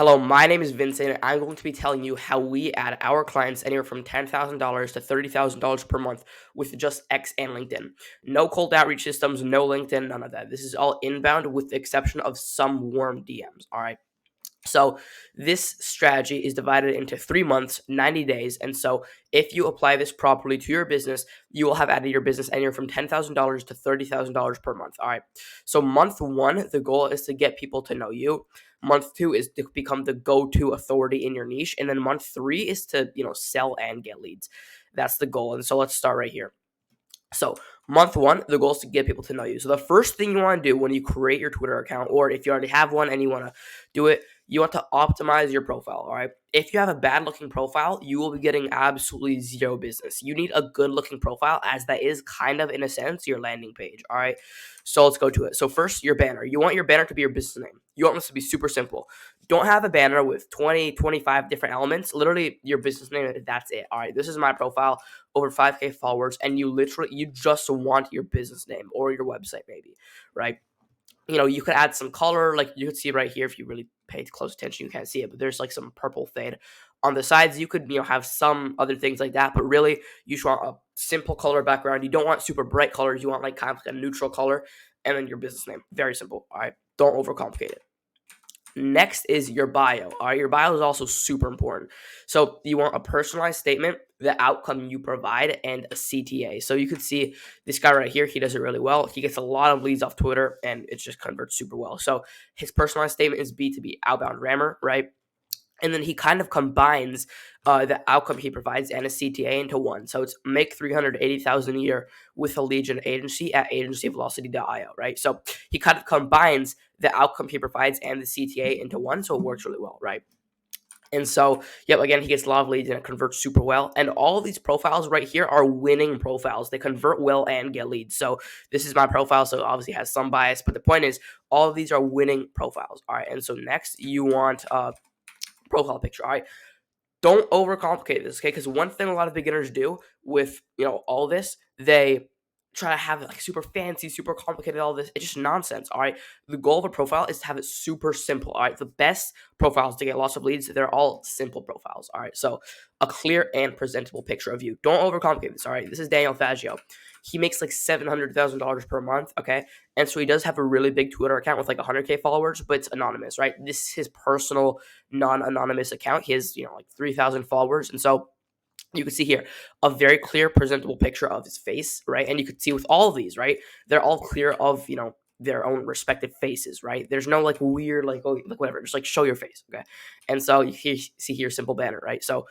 Hello, my name is Vincent, and I'm going to be telling you how we add our clients anywhere from $10,000 to $30,000 per month with just X and LinkedIn. No cold outreach systems, no LinkedIn, none of that. This is all inbound with the exception of some warm DMs. All right. So this strategy is divided into 3 months, 90 days. And so if you apply this properly to your business, you will have added your business anywhere from $10,000 to $30,000 per month. All right. So month one, the goal is to get people to know you. Month two is to become the go-to authority in your niche. And then month three is to, sell and get leads. That's the goal. And so let's start right here. So, month one, the goal is to get people to know you. So, the first thing you want to do when you create your Twitter account, or if you already have one and you want to do it, you want to optimize your profile. All right. If you have a bad looking profile, you will be getting absolutely zero business. You need a good looking profile, as that is kind of, in a sense, your landing page. All right. So, let's go to it. So, first, your banner. You want your banner to be your business name. You want this to be super simple. Don't have a banner with 20, 25 different elements. Literally, your business name, that's it. All right. This is my profile, over 5K followers, and you just want your business name or your website, maybe, right? You could add some color, like you could see right here. If you really paid close attention, you can't see it, but there's like some purple fade on the sides. You could have some other things like that, but really you just want a simple color background. You don't want super bright colors. You want like kind of like a neutral color, and then your business name. Very simple. All right, don't overcomplicate it. Next is your bio. All right, your bio is also super important. So you want a personalized statement, the outcome you provide, and a CTA. So you could see this guy right here. He does it really well. He gets a lot of leads off Twitter, and it just converts super well. So his personalized statement is B2B, outbound rammer, right? And then he kind of combines the outcome he provides and a CTA into one. So it's make 380,000 a year with a lead gen agency at agencyvelocity.io, right? So he kind of combines the outcome he provides and the CTA into one, so it works really well, right? And so, yep, again, he gets a lot of leads and it converts super well. And all of these profiles right here are winning profiles. They convert well and get leads. So this is my profile, so it obviously has some bias, but the point is all of these are winning profiles. All right, and so next you want profile picture. All right, don't overcomplicate this, okay? Because one thing a lot of beginners do with all this, they try to have it like super fancy, super complicated, all this. It's just nonsense. All right. The goal of a profile is to have it super simple. All right. The best profiles to get lots of leads, they're all simple profiles. All right. So a clear and presentable picture of you. Don't overcomplicate this. All right. This is Daniel Faggio. He makes like $700,000 per month. Okay. And so he does have a really big Twitter account with like 100K followers, but it's anonymous, right? This is his personal, non-anonymous account. He has, like 3,000 followers. And so you can see here a very clear, presentable picture of his face, right? And you can see with all of these, right? They're all clear of, their own respective faces, right? There's no like weird, like, oh, like whatever, just like show your face, okay? And so you see here, simple banner, right? So,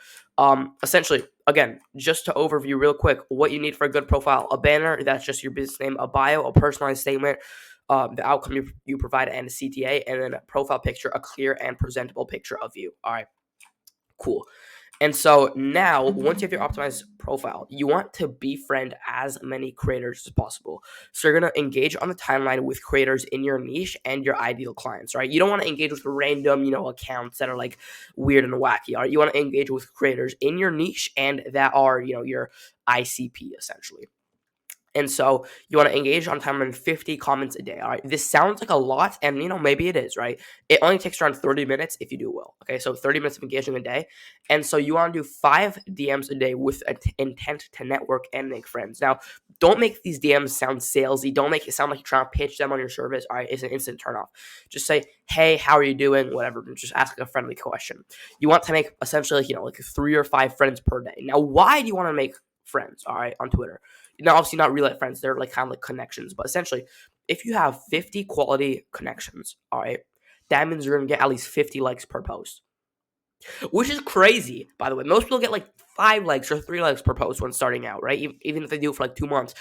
essentially, again, just to overview real quick, what you need for a good profile: a banner that's just your business name, a bio, a personalized statement, the outcome you provide, and a CTA, and then a profile picture, a clear and presentable picture of you. All right, cool. And so now, once you have your optimized profile, you want to befriend as many creators as possible. So you're going to engage on the timeline with creators in your niche and your ideal clients, right? You don't want to engage with random, accounts that are like weird and wacky. All right? You want to engage with creators in your niche and that are, your ICP essentially. And so you want to engage on timeline 50 comments a day. All right. This sounds like a lot, and maybe it is, right? It only takes around 30 minutes if you do well. Okay. So 30 minutes of engagement a day. And so you want to do 5 DMs a day with an intent to network and make friends. Now, don't make these DMs sound salesy. Don't make it sound like you're trying to pitch them on your service. All right. It's an instant turn off. Just say, hey, how are you doing? Whatever. Just ask a friendly question. You want to make essentially, like 3 or 5 friends per day. Now, why do you want to make friends, all right, on Twitter? Now, obviously not real life friends. They're like kind of like connections. But essentially, if you have 50 quality connections, all right, that means you're going to get at least 50 likes per post, which is crazy, by the way. Most people get like 5 likes or 3 likes per post when starting out, right? Even if they do it for like 2 months.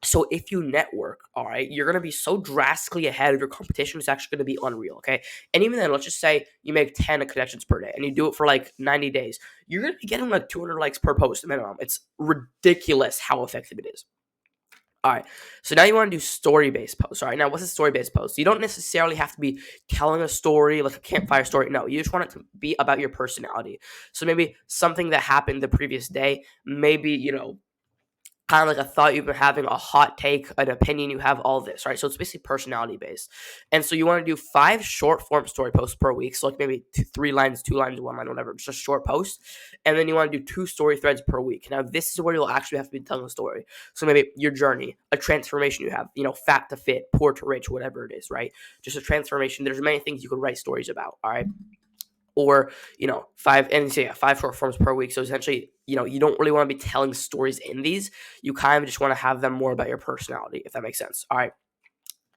So if you network, all right, you're going to be so drastically ahead of your competition. It's actually going to be unreal, okay? And even then, let's just say you make 10 connections per day and you do it for like 90 days. You're going to be getting like 200 likes per post minimum. It's ridiculous how effective it is. All right, so now you want to do story-based posts. All right, now what's a story-based post? You don't necessarily have to be telling a story, like a campfire story. No, you just want it to be about your personality. So maybe something that happened the previous day. Maybe, kind of like a thought you've been having, a hot take, an opinion you have, all this, right? So it's basically personality based. And so you want to do 5 short form story posts per week. So like maybe 3 lines, 2 lines, 1 line, whatever, just a short post. And then you want to do 2 story threads per week. Now this is where you'll actually have to be telling a story. So maybe your journey, a transformation you have, fat to fit, poor to rich, whatever it is, right? Just a transformation. There's many things you could write stories about, all right? Or 5 short forms per week. So essentially, you don't really want to be telling stories in these. You kind of just want to have them more about your personality, if that makes sense. All right.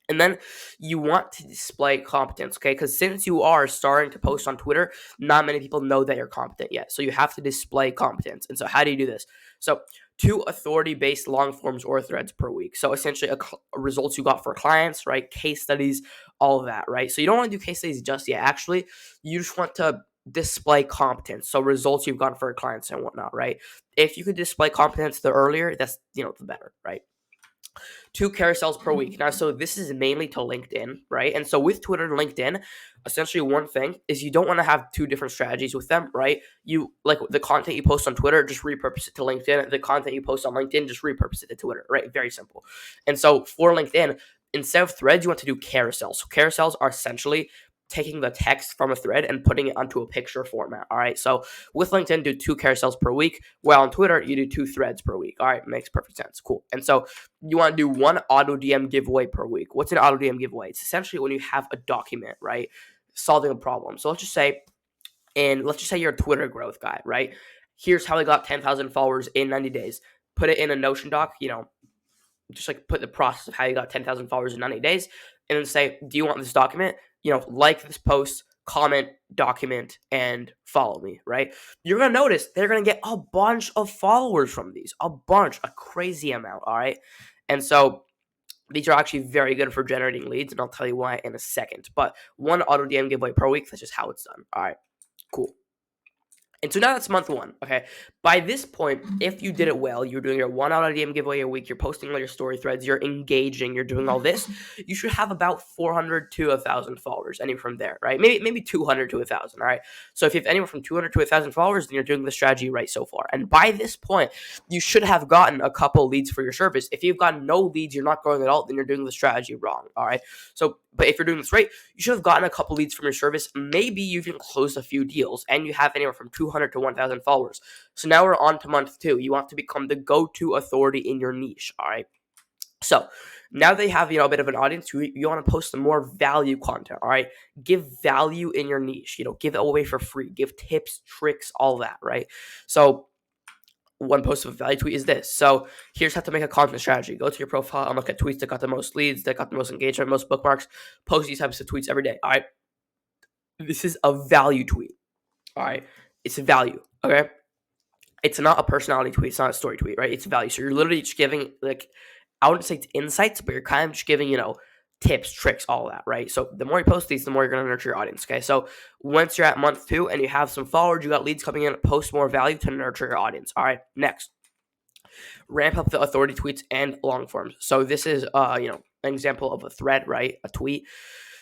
And then you want to display competence, okay? Because since you are starting to post on Twitter, not many people know that you're competent yet. So you have to display competence. And so how do you do this? So 2 authority-based long forms or threads per week. So essentially results you got for clients, right? Case studies, all of that, right? So you don't want to do case studies just yet. Actually, you just want to display competence. So results you've gotten for clients and whatnot, right? If you could display competence the earlier, that's, the better, right? 2 carousels per week. Now, so this is mainly to LinkedIn, right? And so with Twitter and LinkedIn, essentially one thing is you don't want to have 2 different strategies with them, right? You like the content you post on Twitter, just repurpose it to LinkedIn. The content you post on LinkedIn, just repurpose it to Twitter, right? Very simple. And so for LinkedIn, instead of threads, you want to do carousels. So carousels are essentially taking the text from a thread and putting it onto a picture format. All right. So with LinkedIn, do 2 carousels per week. While on Twitter, you do 2 threads per week. All right. Makes perfect sense. Cool. And so you want to do 1 auto DM giveaway per week. What's an auto DM giveaway? It's essentially when you have a document, right? Solving a problem. So let's just say you're a Twitter growth guy, right? Here's how I got 10,000 followers in 90 days. Put it in a Notion doc, just like put the process of how you got 10,000 followers in 90 days, and then say, do you want this document? Like this post, comment, document, and follow me, right? You're going to notice they're going to get a bunch of followers from these, a crazy amount, all right? And so these are actually very good for generating leads, and I'll tell you why in a second. But 1 auto DM giveaway per week, that's just how it's done. All right, cool. And so now that's month 1, okay? By this point, if you did it well, you're doing your 1 out of DM giveaway a week, you're posting all your story threads, you're engaging, you're doing all this, you should have about 400 to 1,000 followers, anywhere from there, right? Maybe 200 to 1,000, all right? So if you have anywhere from 200 to 1,000 followers, then you're doing the strategy right so far. And by this point, you should have gotten a couple leads for your service. If you've gotten no leads, you're not growing at all, then you're doing the strategy wrong, all right? So, but if you're doing this right, you should have gotten a couple leads from your service. Maybe you even closed a few deals, and you have anywhere from 200 to 1,000 followers. So now we're on to month 2. You want to become the go-to authority in your niche, all right? So now they have, a bit of an audience, you want to post some more value content, all right? Give value in your niche, give it away for free. Give tips, tricks, all that, right? So 1 post of a value tweet is this. So here's how to make a content strategy. Go to your profile and look at tweets that got the most leads, that got the most engagement, most bookmarks. Post these types of tweets every day, all right? This is a value tweet, all right? It's a value, okay? It's not a personality tweet. It's not a story tweet, right? It's value. So you're literally just giving, I wouldn't say it's insights, but you're kind of just giving, tips, tricks, all of that, right? So the more you post these, the more you're going to nurture your audience, okay? So once you're at month 2 and you have some followers, you got leads coming in, post more value to nurture your audience. All right, next. Ramp up the authority tweets and long forms. So this is, an example of a thread, right? A tweet.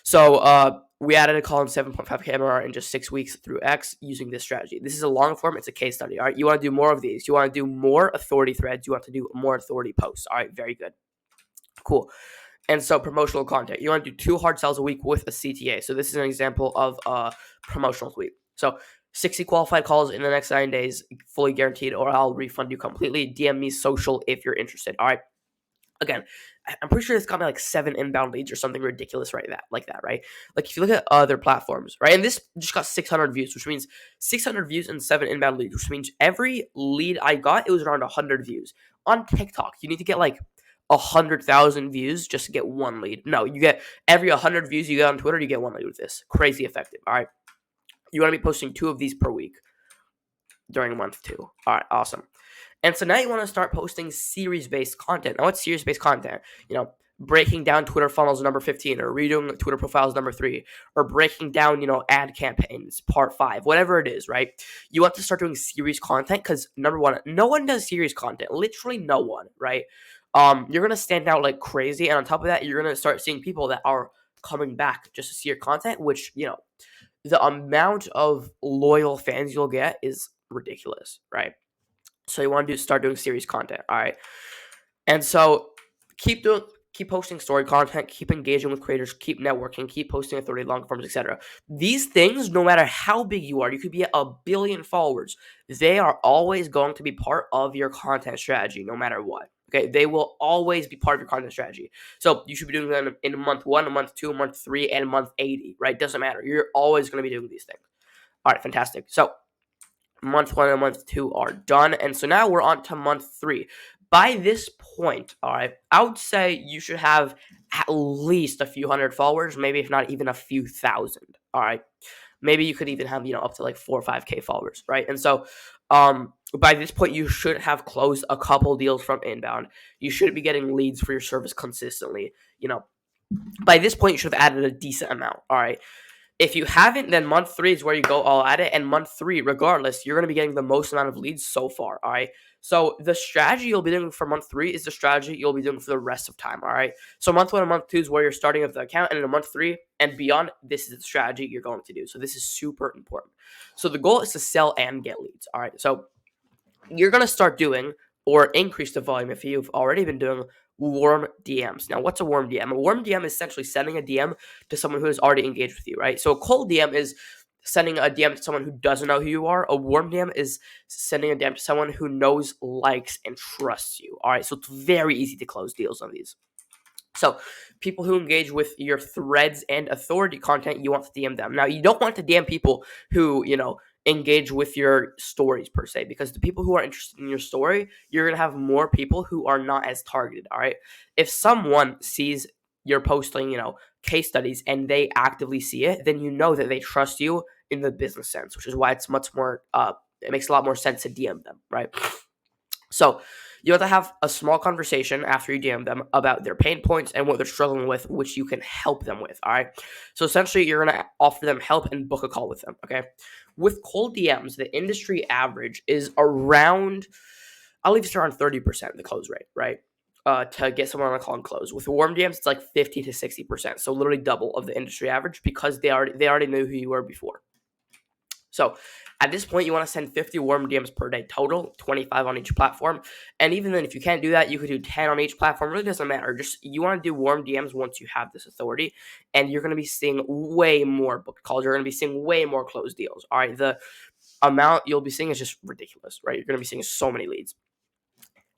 So we added a column 7.5K MRR in just 6 weeks through X using this strategy. This is a long form. It's a case study. All right. You want to do more of these. You want to do more authority threads. You want to do more authority posts. All right. Very good. Cool. And so promotional content. You want to do 2 hard sells a week with a CTA. So this is an example of a promotional tweet. So 60 qualified calls in the next 9 days, fully guaranteed, or I'll refund you completely. DM me social if you're interested. All right. Again, I'm pretty sure it's got me like 7 inbound leads or something ridiculous, right? Like that, right? Like if you look at other platforms, right? And this just got 600 views, which means 600 views and 7 inbound leads, which means every lead I got, it was around 100 views. On TikTok, you need to get like 100,000 views just to get 1 lead. No, you get every 100 views you get on Twitter, you get 1 lead with this. Crazy effective. All right. You want to be posting 2 of these per week during month 2. All right, awesome. And so now you want to start posting series-based content. Now, what's series-based content? Breaking down Twitter funnels number 15, or redoing Twitter profiles number 3, or breaking down, ad campaigns part 5, whatever it is, right? You want to start doing series content because, number 1, no one does series content. Literally no one, right? You're going to stand out like crazy. And on top of that, you're going to start seeing people that are coming back just to see your content, which, the amount of loyal fans you'll get is ridiculous, right? So you want to start doing series content, all right? And so keep posting story content, keep engaging with creators, keep networking, keep posting authority long forms, etc. These things, no matter how big you are, you could be at 1 billion followers, they are always going to be part of your content strategy, no matter what. Okay, they will always be part of your content strategy. So you should be doing them in month 1, month 2, month 3, and month 80, right? Doesn't matter. You're always going to be doing these things. All right, fantastic. So month 1 and month 2 are done. And so now we're on to month 3. By this point, all right, I would say you should have at least a few hundred followers, maybe if not even a few thousand. All right. Maybe you could even have, up to like 4 or 5K followers, right? And so by this point, you should have closed a couple deals from inbound. You should be getting leads for your service consistently. By this point, you should have added a decent amount. All right. If you haven't, then month 3 is where you go all at it. And month 3, regardless, you're going to be getting the most amount of leads so far. All right. So the strategy you'll be doing for month 3 is the strategy you'll be doing for the rest of time. All right. So month 1 and month 2 is where you're starting with the account. And in month 3 and beyond, this is the strategy you're going to do. So this is super important. So the goal is to sell and get leads. All right. So you're going to start doing or increase the volume if you've already been doing warm DMs. Now, what's a warm DM? A warm DM is essentially sending a DM to someone who has already engaged with you, right? So a cold DM is sending a DM to someone who doesn't know who you are. A warm DM is sending a DM to someone who knows, likes, and trusts you. All right, so it's very easy to close deals on these. So people who engage with your threads and authority content, you want to DM them. Now, you don't want to DM people who, engage with your stories per se, because the people who are interested in your story, you're going to have more people who are not as targeted. All right. If someone sees you're posting, case studies and they actively see it, then you know that they trust you in the business sense, which is why it's much more, it makes a lot more sense to DM them. Right. So you have to have a small conversation after you DM them about their pain points and what they're struggling with, which you can help them with. All right. So essentially, you're going to offer them help and book a call with them. Okay. With cold DMs, the industry average is around, I'll leave it around 30% the close rate, right? To get someone on a call and close. With warm DMs, it's like 50 to 60%. So literally double of the industry average because they already knew who you were before. So at this point, you want to send 50 warm DMs per day total, 25 on each platform. And even then, if you can't do that, you could do 10 on each platform. It really doesn't matter. Just you want to do warm DMs once you have this authority, and you're going to be seeing way more booked calls. You're going to be seeing way more closed deals. All right, the amount you'll be seeing is just ridiculous, right? You're going to be seeing so many leads.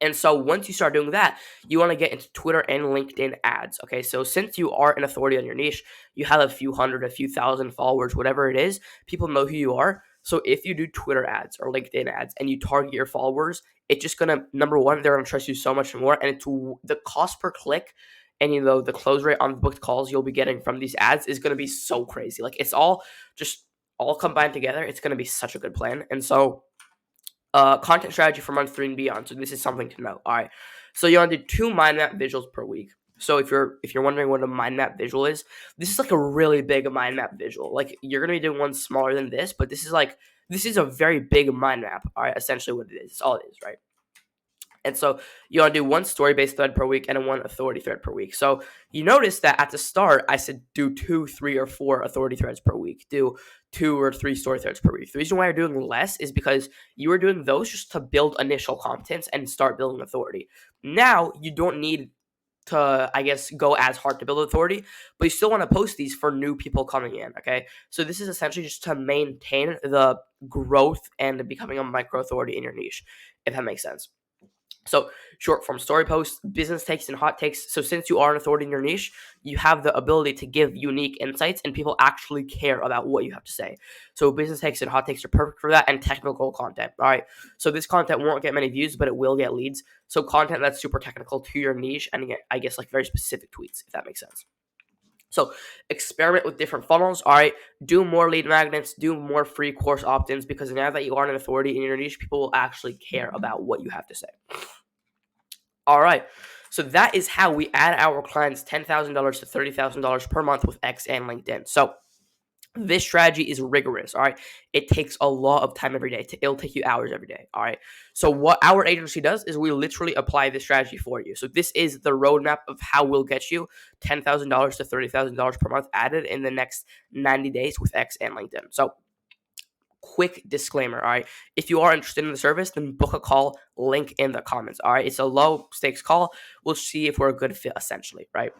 And so once you start doing that, you want to get into Twitter and LinkedIn ads. Okay, so since you are an authority on your niche, you have a few hundred, a few thousand followers, whatever it is, people know who you are. So if you do Twitter ads or LinkedIn ads and you target your followers, it's just gonna, number one, they're gonna trust you so much more, and it's the cost per click and the close rate on the booked calls you'll be getting from these ads is gonna be so crazy. Like it's all combined together. It's gonna be such a good plan, and so. Content strategy for month 3 and beyond. So this is something to know. All right. So you want to do 2 mind map visuals per week. So if you're wondering what a mind map visual is, this is like a really big mind map visual. Like you're gonna be doing one smaller than this, but this is a very big mind map. All right, essentially what it is. It's all it is, right? And so you want to do 1 story-based thread per week and 1 authority thread per week. So you notice that at the start, I said do 2, 3, or 4 authority threads per week. Do 2 or 3 story threads per week. The reason why you're doing less is because you were doing those just to build initial contents and start building authority. Now you don't need to, I guess, go as hard to build authority, but you still want to post these for new people coming in, okay? So this is essentially just to maintain the growth and becoming a micro authority in your niche, if that makes sense. So short form story posts, business takes, and hot takes. So since you are an authority in your niche, you have the ability to give unique insights and people actually care about what you have to say. So business takes and hot takes are perfect for that, and technical content. All right. So this content won't get many views, but it will get leads. So content that's super technical to your niche and I guess like very specific tweets, if that makes sense. So experiment with different funnels. All right, do more lead magnets, do more free course opt-ins, because now that you are an authority in your niche, people will actually care about what you have to say. All right, so that is how we add our clients $10,000 to $30,000 per month with X and LinkedIn. So this strategy is rigorous, all right? It takes a lot of time every day. It'll take you hours every day, all right? So what our agency does is we literally apply this strategy for you. So this is the roadmap of how we'll get you $10,000 to $30,000 per month added in the next 90 days with X and LinkedIn. So quick disclaimer, all right? If you are interested in the service, then book a call, link in the comments, all right? It's a low stakes call. We'll see if we're a good fit, essentially, right?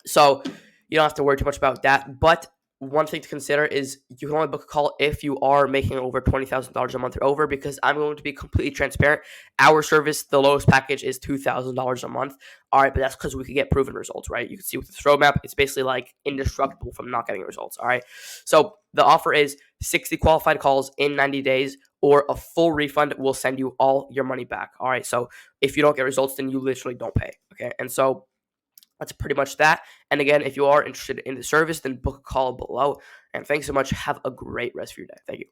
So you don't have to worry too much about that. But one thing to consider is you can only book a call if you are making over $20,000 a month or over, because I'm going to be completely transparent. Our service, the lowest package is $2,000 a month. All right, but that's because we could get proven results, right? You can see with this roadmap, it's basically like indestructible from not getting results. All right. So the offer is 60 qualified calls in 90 days, or a full refund will send you all your money back. All right. So if you don't get results, then you literally don't pay. Okay. And so that's pretty much that. And again, if you are interested in the service, then book a call below. And thanks so much. Have a great rest of your day. Thank you.